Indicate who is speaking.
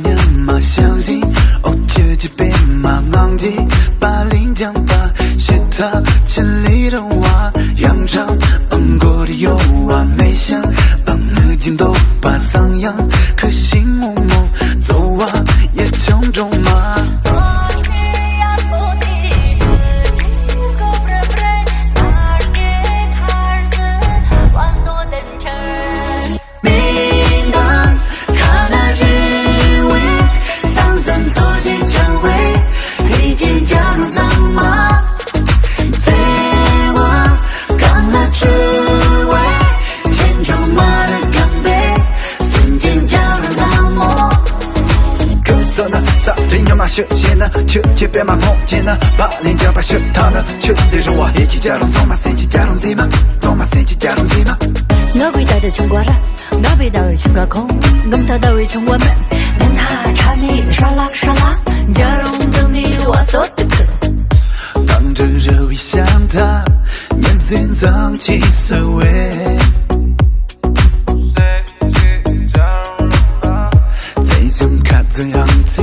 Speaker 1: 年嘛相信，哦，这几杯嘛忘记，把临江把是他千里的话，扬长过的有啊，没想如今都把桑阳，可心默默走啊，也从中嘛。学习呢，去街边嘛碰见呢，把脸颊把血他呢，去对着我一起加龙，从嘛谁起加龙gì嘛，从嘛谁起加龙gì嘛。
Speaker 2: 我会带着中国人，我被带入中国空，我们他带入中国门，跟他柴米刷啦刷啦，加龙的米我所的可。
Speaker 1: 当着热味想他，面线脏气色味。再怎看怎样子。